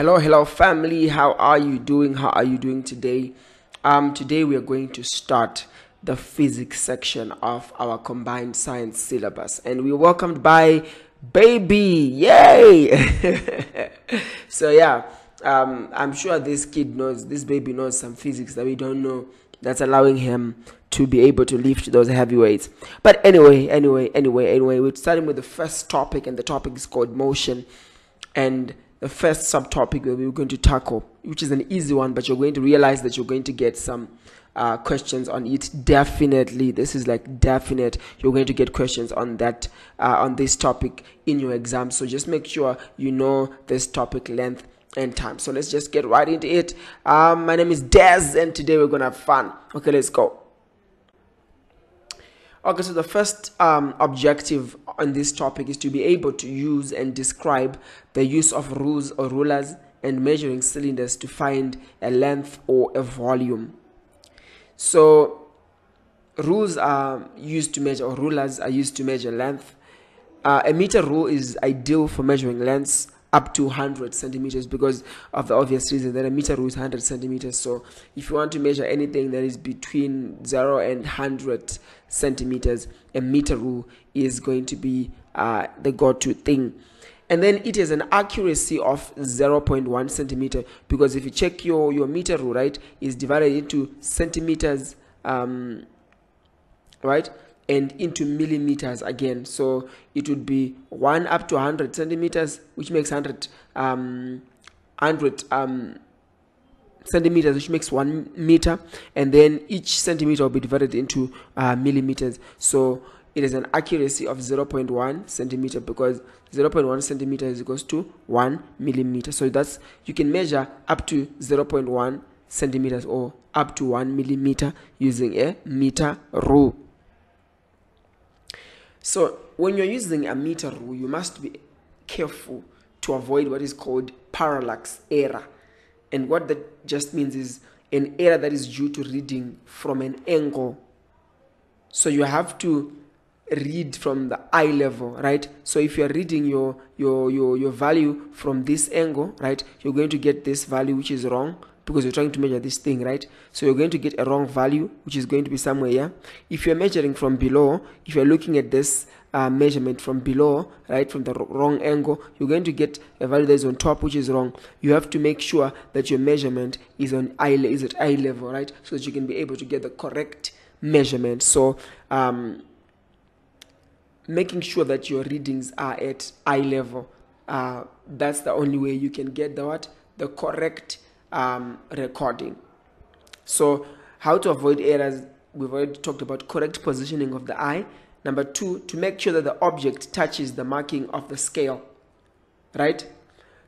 Hello, family. How are you doing? How are you doing today? Today we are going to start the physics section of our combined science syllabus, and we're welcomed by Baby. Yay! So yeah, I'm sure this baby knows some physics that we don't know. That's allowing him to be able to lift those heavy weights. But anyway, we're starting with the first topic, and the topic is called motion. And the first subtopic that we're going to tackle, which is an easy one, but you're going to realize that you're going to get some questions on it. Definitely, this is like definite. You're going to get questions on that, on this topic in your exam. So just make sure you know this topic length and time. So let's just get right into it. My name is Des, and today we're gonna have fun. Okay, let's go. Okay, so the first objective on this topic is to be able to use and describe the use of rules or rulers and measuring cylinders to find a length or a volume. So rules are used to measure, or rulers are used to measure length. A meter rule is ideal for measuring lengths up to 100 centimeters because of the obvious reason that a meter rule is 100 centimeters. So if you want to measure anything that is between 0 and 100 centimeters, a meter rule is going to be the go-to thing. And then it has an accuracy of 0.1 centimeter, because if you check your meter rule, right, is divided into centimeters, right, and into millimeters again. So it would be 1 up to 100 centimeters, which makes 100 centimeters, which makes 1 meter, and then each centimeter will be divided into millimeters. So it is an accuracy of 0.1 centimeter, because 0.1 centimeter is equals to 1 millimeter. So that's, you can measure up to 0.1 centimeters or up to 1 millimeter using a meter rule. So when you're using a meter rule, you must be careful to avoid what is called parallax error. And what that just means is an error that is due to reading from an angle. So you have to read from the eye level, right? So if you're reading your value from this angle, right, you're going to get this value which is wrong, because you're trying to measure this thing, right? So you're going to get a wrong value, which is going to be somewhere here. If you're measuring from below, if you're looking at this measurement from below, right, from the wrong angle, you're going to get a value that is on top, which is wrong. You have to make sure that your measurement is at eye level, right, so that you can be able to get the correct measurement. So making sure that your readings are at eye level, that's the only way you can get the correct recording. So how to avoid errors? We've already talked about correct positioning of the eye. Number 2, to make sure that the object touches the marking of the scale, right?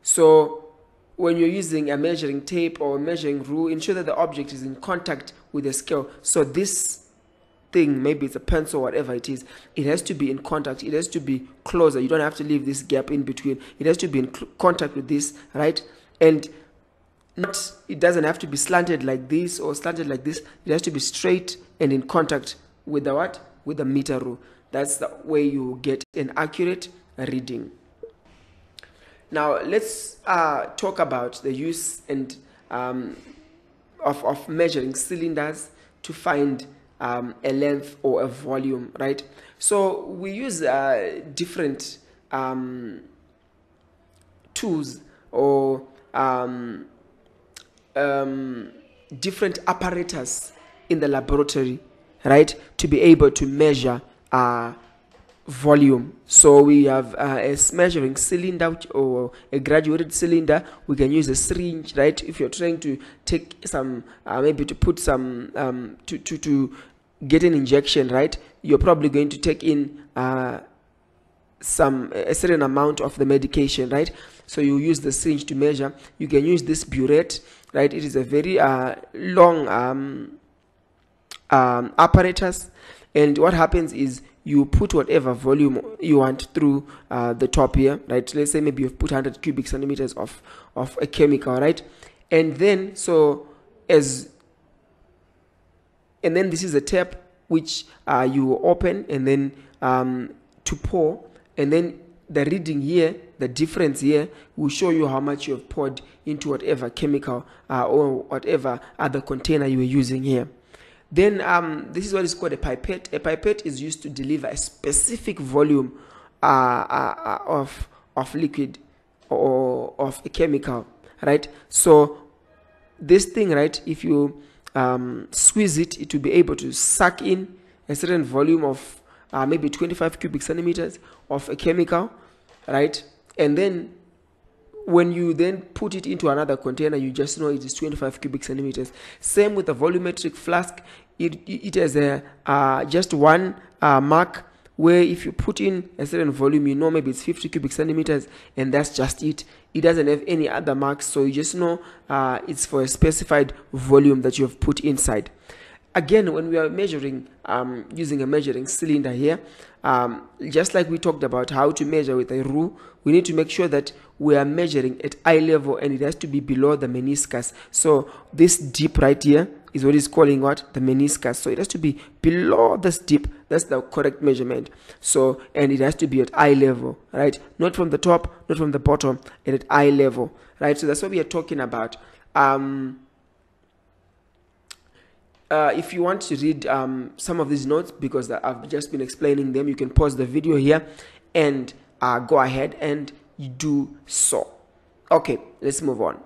So when you're using a measuring tape or a measuring rule, ensure that the object is in contact with the scale. So this thing, maybe it's a pencil, whatever it is, it has to be in contact. It has to be closer. You don't have to leave this gap in between. It has to be in contact with this, right? And it doesn't have to be slanted like this or slanted like this. It has to be straight and in contact with the what? With the meter rule. That's the way you get an accurate reading. Now let's talk about the use and of measuring cylinders to find a length or a volume, right? So we use different tools or different apparatus in the laboratory, right, to be able to measure volume. So we have a measuring cylinder or a graduated cylinder. We can use a syringe, right, if you're trying to take some maybe to put some to get an injection, right, you're probably going to take in a certain amount of the medication, right? So you use the syringe to measure. You can use this burette, right? It is a very long apparatus, and what happens is you put whatever volume you want through the top here, right? Let's say maybe you've put 100 cubic centimeters of a chemical, right? And then this is a tap which you open, and then to pour, and then the reading here, the difference here, will show you how much you have poured into whatever chemical or whatever other container you were using here. Then this is what is called a pipette. A pipette is used to deliver a specific volume of liquid or of a chemical, right? So this thing, right, if you squeeze it, it will be able to suck in a certain volume of maybe 25 cubic centimeters of a chemical, right? And then when you then put it into another container, you just know it is 25 cubic centimeters. Same with a volumetric flask. It has a just one mark, where if you put in a certain volume, you know maybe it's 50 cubic centimeters, and that's just it. It doesn't have any other marks, so you just know it's for a specified volume that you have put inside. Again, when we are measuring using a measuring cylinder here, just like we talked about how to measure with a rule, we need to make sure that we are measuring at eye level, and it has to be below the meniscus. So this dip right here is what is calling what? The meniscus. So it has to be below this dip. That's the correct measurement. So, and it has to be at eye level, right? Not from the top, not from the bottom, and at eye level, right? So that's what we are talking about. If you want to read some of these notes, because I've just been explaining them, you can pause the video here and go ahead and do so. Okay, let's move on.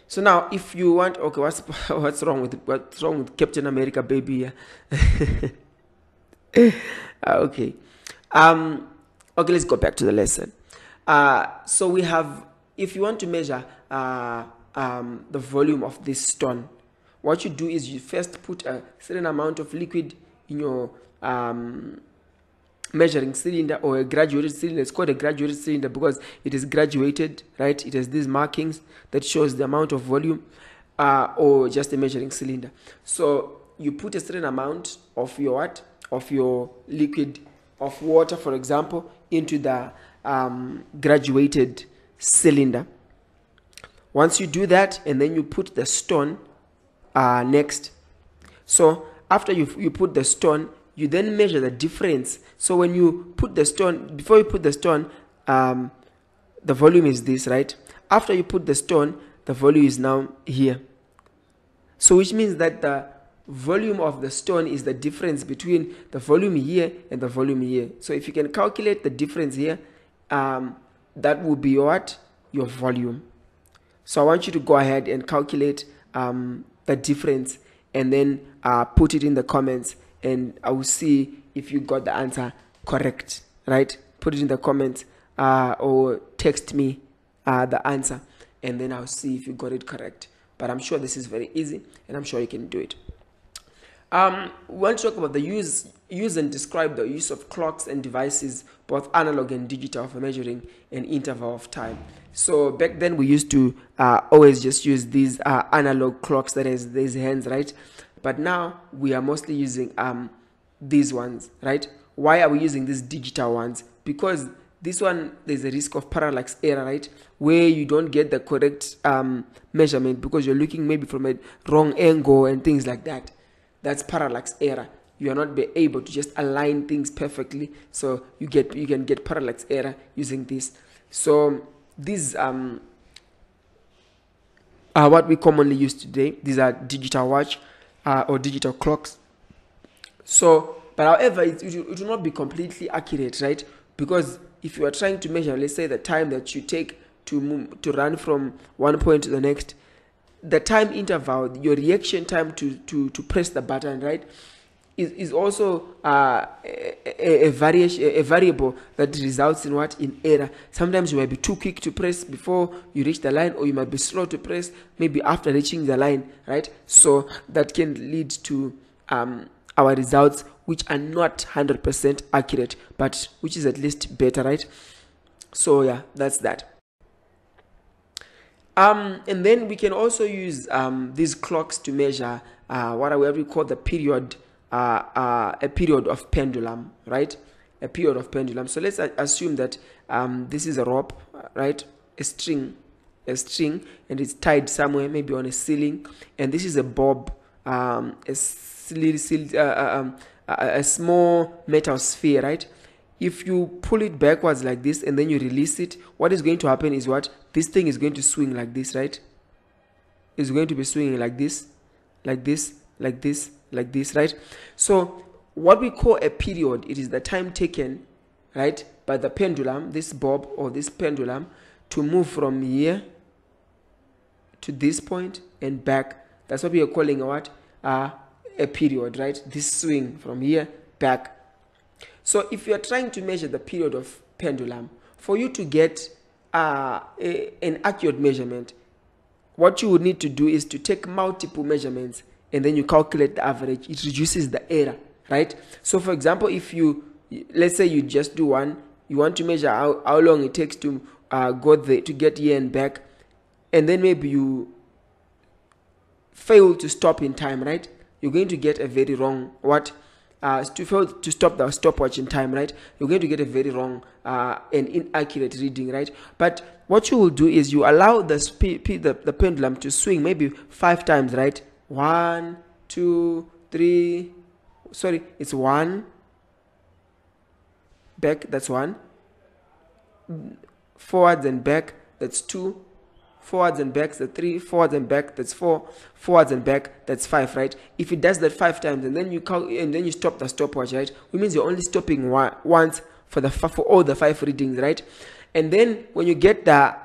So now, if you want, okay, what's wrong with Captain America, baby? Okay, okay, let's go back to the lesson. So we have, if you want to measure the volume of this stone, what you do is you first put a certain amount of liquid in your measuring cylinder, or a graduated cylinder. It's called a graduated cylinder because it is graduated, right? It has these markings that shows the amount of volume, or just a measuring cylinder. So you put a certain amount of your what? Of your liquid, of water, for example, into the graduated cylinder. Once you do that, and then you put the stone next. So after you put the stone, you then measure the difference. So when you put the stone, before you put the stone, the volume is this, right? After you put the stone, the volume is now here. So which means that the volume of the stone is the difference between the volume here and the volume here. So if you can calculate the difference here, that will be what? Your volume. So I want you to go ahead and calculate the difference, and then put it in the comments, and I will see if you got the answer correct, right? Put it in the comments or text me the answer, and then I'll see if you got it correct. But I'm sure this is very easy, and I'm sure you can do it. We want to talk about the use and describe the use of clocks and devices, both analog and digital, for measuring an interval of time. So back then we used to always just use these analog clocks that has these hands, right? But now we are mostly using these ones, right? Why are we using these digital ones? Because this one, there's a risk of parallax error, right? Where you don't get the correct measurement because you're looking maybe from a wrong angle and things like that. That's parallax error. You are not be able to just align things perfectly, so you can get parallax error using this. So these are what we commonly use today. These are digital watch or digital clocks. So, but however, it will not be completely accurate, right? Because if you are trying to measure, let's say, the time that you take to run from one point to the next, the time interval, your reaction time to press the button, right, is also a variable that results in what? In error. Sometimes you might be too quick to press before you reach the line, or you might be slow to press maybe after reaching the line, right? So that can lead to our results which are not 100% accurate, but which is at least better, right? So yeah, that's that. And then we can also use these clocks to measure what we call the period, a period of pendulum, right? A period of pendulum. So let's assume that this is a rope, right? A string, and it's tied somewhere, maybe on a ceiling. And this is a bob, a small metal sphere, right? if you pull it backwards like this and then you release it, what is going to happen is what? This thing is going to swing like this, right? It's going to be swinging like this, like this, like this, like this, right? So what we call a period, it is the time taken, right, by the pendulum, this bob or this pendulum, to move from here to this point and back. That's what we are calling a what? A period, right? This swing from here back. So if you are trying to measure the period of pendulum, for you to get an accurate measurement, what you would need to do is to take multiple measurements and then you calculate the average. It reduces the error, right? So for example, if you, let's say you just do one, you want to measure how long it takes to go there, to get here and back, and then maybe you fail to stop in time, right? You're going to get a very wrong to fail to stop the stopwatch in time, right? You're going to get a very wrong and inaccurate reading, right? But what you will do is you allow the pendulum to swing maybe 5 times, right? 1, 2, 3. Sorry, it's 1. Back, that's 1. Forwards and back, that's 2. Forwards and back, that's 3. Forwards and back, that's 4. Forwards and back, that's 5, right? If it does that 5 times and then you stop the stopwatch, right? It means you're only stopping once for all the 5 readings, right? And then when you get the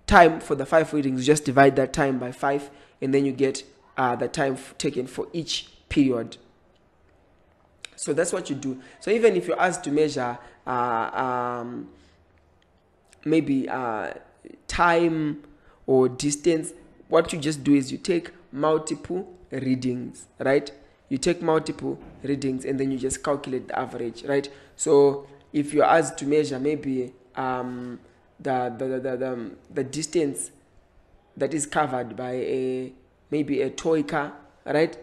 time for the 5 readings, you just divide that time by 5, and then you get the time taken for each period. So that's what you do. So even if you're asked to measure maybe time or distance, what you just do is you take multiple readings, right? You take multiple readings and then you just calculate the average, right? So if you're asked to measure maybe the distance that is covered by maybe a toy car, right?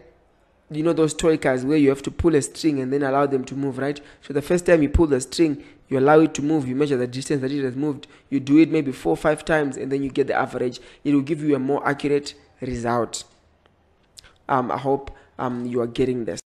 You know those toy cars where you have to pull a string and then allow them to move, right? So the first time you pull the string, you allow it to move, you measure the distance that it has moved, you do it maybe 4 or 5 times, and then you get the average. It will give you a more accurate result. I hope you are getting this.